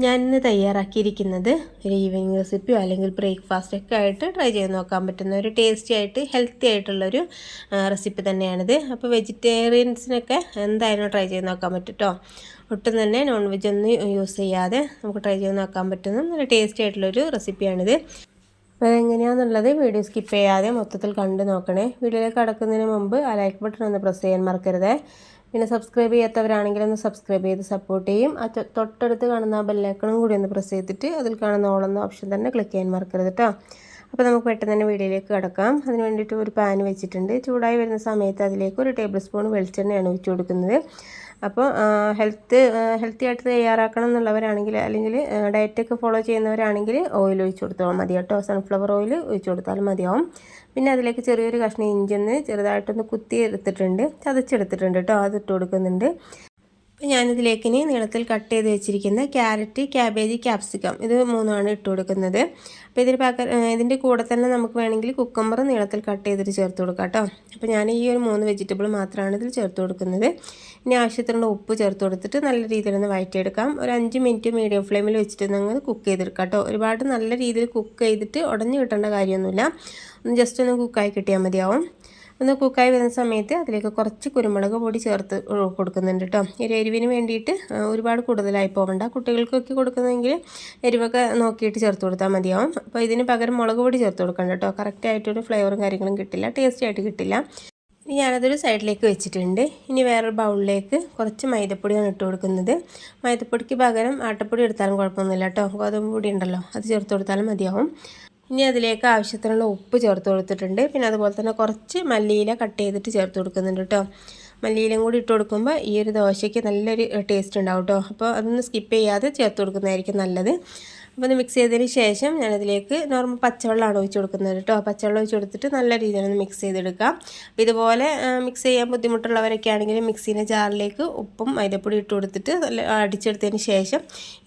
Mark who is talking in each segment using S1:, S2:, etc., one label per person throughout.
S1: ഞാനിന്ന് തയ്യാറാക്കിയിരിക്കുന്നത് ഒരു ഈവനിങ് റെസിപ്പിയോ അല്ലെങ്കിൽ ബ്രേക്ക്ഫാസ്റ്റ് ഒക്കെ ആയിട്ട് ട്രൈ ചെയ്ത് നോക്കാൻ പറ്റുന്ന ഒരു ടേസ്റ്റി ആയിട്ട് ഹെൽത്തി ആയിട്ടുള്ളൊരു റെസിപ്പി തന്നെയാണിത്. അപ്പോൾ വെജിറ്റേറിയൻസിനൊക്കെ എന്തായാലും ട്രൈ ചെയ്ത് നോക്കാൻ പറ്റും കേട്ടോ. ഒട്ടും തന്നെ നോൺ വെജ് ഒന്നും യൂസ് ചെയ്യാതെ നമുക്ക് ട്രൈ ചെയ്ത് നോക്കാൻ പറ്റുന്ന നല്ല ടേസ്റ്റി ആയിട്ടുള്ളൊരു റെസിപ്പിയാണിത്. അപ്പോൾ എങ്ങനെയാണെന്നുള്ളത് വീഡിയോ സ്കിപ്പ് ചെയ്യാതെ മൊത്തത്തിൽ കണ്ടു നോക്കണേ. വീഡിയോയിലേക്ക് കടക്കുന്നതിന് മുമ്പ് ആ ലൈക്ക് ബട്ടൺ ഒന്ന് പ്രസ് ചെയ്യാൻ മറക്കരുത്. പിന്നെ സബ്സ്ക്രൈബ് ചെയ്യാത്തവരാണെങ്കിൽ ഒന്ന് സബ്സ്ക്രൈബ് ചെയ്ത് സപ്പോർട്ട് ചെയ്യും. തൊട്ടടുത്ത് കാണുന്ന ആ ബെല്ലൈക്കണും കൂടി ഒന്ന് പ്രസ് ചെയ്തിട്ട് അതിൽ കാണുന്ന ഓളെന്ന ഓപ്ഷൻ തന്നെ ക്ലിക്ക് ചെയ്യാൻ മറക്കരുത് കേട്ടോ. അപ്പോൾ നമുക്ക് പെട്ടെന്ന് തന്നെ വീഡിയോയിലേക്ക് കിടക്കാം. അതിന് വേണ്ടിയിട്ട് ഒരു പാൻ വെച്ചിട്ടുണ്ട്. ചൂടായി വരുന്ന സമയത്ത് അതിലേക്ക് ഒരു ടേബിൾ സ്പൂൺ വെളിച്ചെണ്ണയാണ് ഒഴിച്ചു കൊടുക്കുന്നത്. അപ്പോൾ ഹെൽത്തി ആയിട്ട് തയ്യാറാക്കണം എന്നുള്ളവരാണെങ്കിൽ അല്ലെങ്കിൽ ഡയറ്റൊക്കെ ഫോളോ ചെയ്യുന്നവരാണെങ്കിൽ ഓയിൽ ഒഴിച്ചു കൊടുത്താൽ മതി കേട്ടോ. സൺഫ്ലവർ ഓയിൽ ഒഴിച്ചു കൊടുത്താലും മതിയാവും. പിന്നെ അതിലേക്ക് ചെറിയൊരു കഷ്ണം ഇഞ്ചി ഒന്ന് ചെറുതായിട്ടൊന്ന് കുത്തി എടുത്തിട്ടുണ്ട്, ചതച്ചെടുത്തിട്ടുണ്ട് കേട്ടോ. അതിട്ട് കൊടുക്കുന്നുണ്ട്. അപ്പോൾ ഞാനിതിലേക്ക് ഇനി നീളത്തിൽ കട്ട് ചെയ്ത് വെച്ചിരിക്കുന്ന ക്യാരറ്റ്, ക്യാബേജ്, ക്യാപ്സിക്കം ഇത് മൂന്നുമാണ് ഇട്ട് കൊടുക്കുന്നത്. അപ്പോൾ ഇതിൻ്റെ കൂടെ തന്നെ നമുക്ക് വേണമെങ്കിൽ കുക്കുംബർ നീളത്തിൽ കട്ട് ചെയ്തിട്ട് ചേർത്ത് കൊടുക്കാം കേട്ടോ. അപ്പോൾ ഞാൻ ഈ ഒരു 3 വെജിറ്റബിൾ മാത്രമാണ് ഇതിൽ ചേർത്ത് കൊടുക്കുന്നത്. ഇനി ആവശ്യത്തിനുള്ള ഉപ്പ് ചേർത്ത് കൊടുത്തിട്ട് നല്ല രീതിയിലൊന്ന് വഴറ്റിയെടുക്കാം. ഒരു 5 മിനിറ്റ് മീഡിയം ഫ്ലെയിമിൽ വെച്ചിട്ട് നിങ്ങൾ കുക്ക് ചെയ്തെടുക്കാം കേട്ടോ. ഒരുപാട് നല്ല രീതിയിൽ കുക്ക് ചെയ്തിട്ട് ഉടഞ്ഞു കിട്ടേണ്ട കാര്യമൊന്നുമില്ല. ഒന്ന് ജസ്റ്റ് ഒന്ന് കുക്കായി കിട്ടിയാൽ മതിയാവും. ഒന്ന് കുക്കായി വരുന്ന സമയത്ത് അതിലേക്ക് കുറച്ച് കുരുമുളക് പൊടി ചേർത്ത് കൊടുക്കുന്നുണ്ട് കേട്ടോ. എരിവിന് വേണ്ടിയിട്ട് ഒരുപാട് കൂടുതലായി പോകണ്ട. കുട്ടികൾക്കൊക്കെ കൊടുക്കുന്നതെങ്കിൽ എരിവൊക്കെ നോക്കിയിട്ട് ചേർത്ത് കൊടുത്താൽ മതിയാവും. അപ്പോൾ ഇതിന് പകരം മുളക് പൊടി ചേർത്ത് കൊടുക്കണ്ട കേട്ടോ. കറക്റ്റായിട്ടൊരു ഫ്ലേവറും കാര്യങ്ങളും കിട്ടില്ല, ടേസ്റ്റി ആയിട്ട് കിട്ടില്ല. ഇനി ഞാനതൊരു സൈഡിലേക്ക് വെച്ചിട്ടുണ്ട്. ഇനി വേറൊരു ബൗളിലേക്ക് കുറച്ച് മൈദപ്പൊടിയാണ് ഇട്ട് കൊടുക്കുന്നത്. മൈദപ്പൊടിക്ക് പകരം ആട്ടപ്പൊടി എടുത്താലും കുഴപ്പമൊന്നുമില്ല കേട്ടോ. ഗോതമ്പ് പൊടി ഉണ്ടല്ലോ, അത് ചേർത്ത് കൊടുത്താലും മതിയാവും. ഇനി അതിലേക്ക് ആവശ്യത്തിനുള്ള ഉപ്പ് ചേർത്ത് കൊടുത്തിട്ടുണ്ട്. പിന്നെ അതുപോലെ തന്നെ കുറച്ച് മല്ലിയില കട്ട് ചെയ്തിട്ട് ചേർത്ത് കൊടുക്കുന്നുണ്ട് കേട്ടോ. മല്ലിയിലും കൂടി ഇട്ട് കൊടുക്കുമ്പോൾ ഈ ഒരു ദോശയ്ക്ക് നല്ലൊരു ടേസ്റ്റ് ഉണ്ടാവും കേട്ടോ. അപ്പോൾ അതൊന്ന് സ്കിപ്പ് ചെയ്യാതെ ചേർത്ത് കൊടുക്കുന്നതായിരിക്കും നല്ലത്. അപ്പോൾ അത് മിക്സ് ചെയ്തതിന് ശേഷം ഞാനതിലേക്ക് നോർമൽ പച്ചവെള്ളമാണ് ഒഴിച്ച് കൊടുക്കുന്നത് കേട്ടോ. പച്ചവെള്ളം ഒഴിച്ച് കൊടുത്തിട്ട് നല്ല രീതിയിലൊന്ന് മിക്സ് ചെയ്തെടുക്കാം. അപ്പോൾ ഇതുപോലെ മിക്സ് ചെയ്യാൻ ബുദ്ധിമുട്ടുള്ളവരൊക്കെ ആണെങ്കിൽ മിക്സീൻ്റെ ജാറിലേക്ക് ഉപ്പും മൈദപ്പൊടി ഇട്ട് കൊടുത്തിട്ട് അടിച്ചെടുത്തതിന് ശേഷം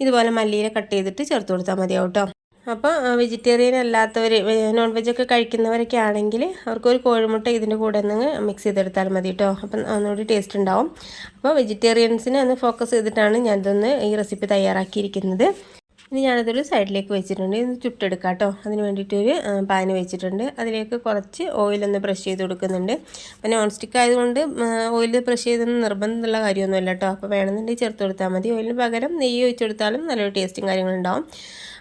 S1: ഇതുപോലെ മല്ലിയില കട്ട് ചെയ്തിട്ട് ചേർത്ത് കൊടുത്താൽ മതിയാവും കേട്ടോ. അപ്പോൾ വെജിറ്റേറിയൻ അല്ലാത്തവർ നോൺ വെജൊക്കെ കഴിക്കുന്നവരൊക്കെ ആണെങ്കിൽ അവർക്കൊരു കോഴിമുട്ട ഇതിൻ്റെ കൂടെ ഒന്ന് മിക്സ് ചെയ്തെടുത്താൽ മതി കേട്ടോ. അപ്പം ഒന്നുകൂടി ടേസ്റ്റ് ഉണ്ടാവും. അപ്പോൾ വെജിറ്റേറിയൻസിനെ ഒന്ന് ഫോക്കസ് ചെയ്തിട്ടാണ് ഞാനിതൊന്ന് ഈ റെസിപ്പി തയ്യാറാക്കിയിരിക്കുന്നത്. ഇനി ഞാനതൊരു സൈഡിലേക്ക് വെച്ചിട്ടുണ്ട്. ഇത് ചുട്ടെടുക്കാം കേട്ടോ. അതിന് വേണ്ടിയിട്ടൊരു പാൻ വെച്ചിട്ടുണ്ട്. അതിലേക്ക് കുറച്ച് ഓയിലൊന്ന് ബ്രഷ് ചെയ്ത് കൊടുക്കുന്നുണ്ട്. അപ്പോൾ നോൺ സ്റ്റിക്ക് ആയതുകൊണ്ട് ഓയിൽ ബ്രഷ് ചെയ്തൊന്നും നിർബന്ധമുള്ള കാര്യമൊന്നുമില്ല കേട്ടോ. അപ്പോൾ വേണമെന്നുണ്ടെങ്കിൽ ചേർത്ത് കൊടുത്താൽ മതി. ഓയിലിന് പകരം നെയ്യ് ഒഴിച്ച് കൊടുത്താലും നല്ലൊരു ടേസ്റ്റും കാര്യങ്ങളുണ്ടാവും.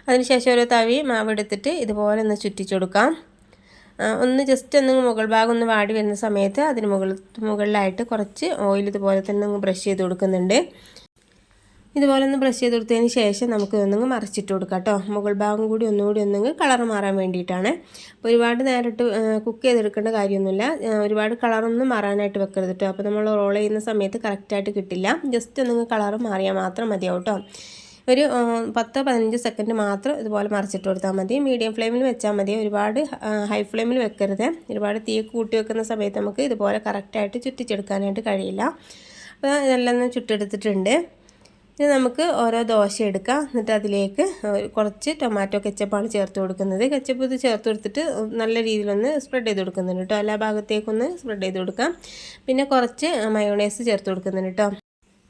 S1: അതിനുശേഷം ഒരു തവി മാവ് എടുത്തിട്ട് ഇതുപോലെ ഒന്ന് ചുറ്റിച്ചു കൊടുക്കാം. ഒന്ന് ജസ്റ്റ് ഒന്ന് മുകൾ ഭാഗം ഒന്ന് വാടി വരുന്ന സമയത്ത് അതിന് മുകളിലായിട്ട് കുറച്ച് ഓയിൽ ഇതുപോലെ തന്നെ ഒന്ന് ബ്രഷ് ചെയ്ത് കൊടുക്കുന്നുണ്ട്. ഇതുപോലെ ഒന്ന് ബ്രഷ് ചെയ്ത് കൊടുത്തതിന് ശേഷം നമുക്ക് ഒന്നങ്ങ് മറിച്ചിട്ട് കൊടുക്കാം കേട്ടോ. മുകൾ ഭാഗം കൂടി ഒന്നുകൂടി ഒന്നങ്ങ് കളർ മാറാൻ വേണ്ടിയിട്ടാണ്. അപ്പോൾ ഒരുപാട് നേരിട്ട് കുക്ക് ചെയ്തെടുക്കേണ്ട കാര്യമൊന്നുമില്ല. ഒരുപാട് കളറൊന്നും മാറാനായിട്ട് വെക്കരുത് കേട്ടോ. അപ്പോൾ നമ്മൾ റോൾ ചെയ്യുന്ന സമയത്ത് കറക്റ്റായിട്ട് കിട്ടില്ല. ജസ്റ്റ് ഒന്നങ്ങ് കളർ മാറിയാൽ മാത്രം മതിയാവും കേട്ടോ. ഒരു 10-15 സെക്കൻഡ് മാത്രം ഇതുപോലെ മറിച്ചിട്ട് കൊടുത്താൽ മതി. മീഡിയം ഫ്ലെയിമിൽ വെച്ചാൽ മതി. ഒരുപാട് ഹൈ ഫ്ലെയിമിൽ വെക്കരുത്. ഒരുപാട് തീ കൂട്ടി വെക്കുന്ന സമയത്ത് നമുക്ക് ഇതുപോലെ കറക്റ്റായിട്ട് ചുറ്റിച്ചെടുക്കാനായിട്ട് കഴിയില്ല. അപ്പോൾ ഇതെല്ലാം ചുട്ടെടുത്തിട്ടുണ്ട്. ഇനി നമുക്ക് ഓരോ ദോശ എടുക്കാം. എന്നിട്ട് അതിലേക്ക് കുറച്ച് ടൊമാറ്റോ കെച്ചപ്പാണ് ചേർത്ത് കൊടുക്കുന്നത്. കെച്ചപ്പ് ഇത് ചേർത്ത് കൊടുത്തിട്ട് നല്ല രീതിയിലൊന്ന് സ്പ്രെഡ് ചെയ്ത് കൊടുക്കുന്നുണ്ട് കേട്ടോ. എല്ലാ ഭാഗത്തേക്കൊന്ന് സ്പ്രെഡ് ചെയ്ത് കൊടുക്കാം. പിന്നെ കുറച്ച് മയോണൈസ് ചേർത്ത് കൊടുക്കുന്നുണ്ട് കേട്ടോ.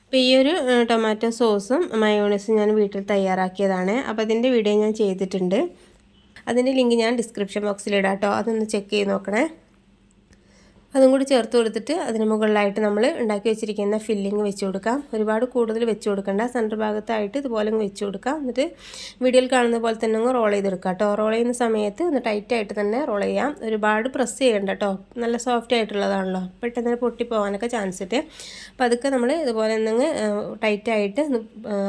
S1: അപ്പോൾ ഈ ഒരു ടൊമാറ്റോ സോസും മയോണൈസും ഞാൻ വീട്ടിൽ തയ്യാറാക്കിയതാണ്. അപ്പോൾ അതിൻ്റെ വീഡിയോ ഞാൻ ചെയ്തിട്ടുണ്ട്. അതിൻ്റെ ലിങ്ക് ഞാൻ ഡിസ്ക്രിപ്ഷൻ ബോക്സിൽ ഇടാം കേട്ടോ. അതൊന്ന് ചെക്ക് ചെയ്ത് നോക്കണേ. അതും കൂടി ചേർത്ത് കൊടുത്തിട്ട് അതിന് മുകളിലായിട്ട് നമ്മൾ ഉണ്ടാക്കി വെച്ചിരിക്കുന്ന ഫില്ലിങ് വെച്ച് കൊടുക്കാം. ഒരുപാട് കൂടുതൽ വെച്ച് കൊടുക്കണ്ട. സെൻറ്റർ ഭാഗത്തായിട്ട് ഇതുപോലെ വെച്ച് കൊടുക്കാം. എന്നിട്ട് വീഡിയോയിൽ കാണുന്ന പോലെ തന്നെ ഒന്ന് റോൾ ചെയ്തെടുക്കാം കേട്ടോ. റോൾ ചെയ്യുന്ന സമയത്ത് ഒന്ന് ടൈറ്റായിട്ട് തന്നെ റോൾ ചെയ്യാം. ഒരുപാട് പ്രസ് ചെയ്യണ്ട കേട്ടോ. നല്ല സോഫ്റ്റ് ആയിട്ടുള്ളതാണല്ലോ, പെട്ടെന്ന് പൊട്ടിപ്പോകാനൊക്കെ ചാൻസ് ഉണ്ട്. അപ്പോൾ അതൊക്കെ നമ്മൾ ഇതുപോലെ ഒന്നങ്ങ് ടൈറ്റായിട്ട്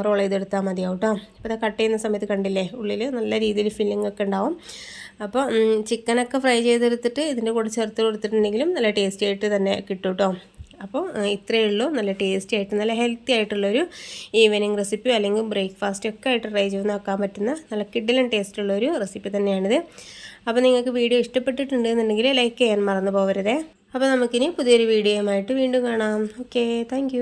S1: റോൾ ചെയ്തെടുത്താൽ മതിയാവും കേട്ടോ. അപ്പോൾ അത് കട്ട് ചെയ്യുന്ന സമയത്ത് കണ്ടില്ലേ, ഉള്ളിൽ നല്ല രീതിയിൽ ഫില്ലിംഗ് ഒക്കെ ഉണ്ടാവും. അപ്പോൾ ചിക്കനൊക്കെ ഫ്രൈ ചെയ്തെടുത്തിട്ട് ഇതിൻ്റെ കൂടെ ചേർത്ത് കൊടുത്തിട്ടുണ്ടെങ്കിലും നല്ല ടേസ്റ്റി ആയിട്ട് തന്നെ കിട്ടും കേട്ടോ. അപ്പോൾ ഇത്രയേ ഉള്ളൂ. നല്ല ടേസ്റ്റി ആയിട്ട് നല്ല ഹെൽത്തി ആയിട്ടുള്ളൊരു ഈവനിങ് റെസിപ്പി അല്ലെങ്കിൽ ബ്രേക്ക്ഫാസ്റ്റ് ഒക്കെ ആയിട്ട് ട്രൈ ചെയ്ത് നോക്കാൻ പറ്റുന്ന നല്ല കിഡിലും ടേസ്റ്റുള്ളൊരു റെസിപ്പി തന്നെയാണിത്. അപ്പോൾ നിങ്ങൾക്ക് വീഡിയോ ഇഷ്ടപ്പെട്ടിട്ടുണ്ടെന്നുണ്ടെങ്കിൽ ലൈക്ക് ചെയ്യാൻ മറന്നു പോകരുതേ. അപ്പോൾ നമുക്കിനി പുതിയൊരു വീഡിയോയുമായിട്ട് വീണ്ടും കാണാം. Okay, thank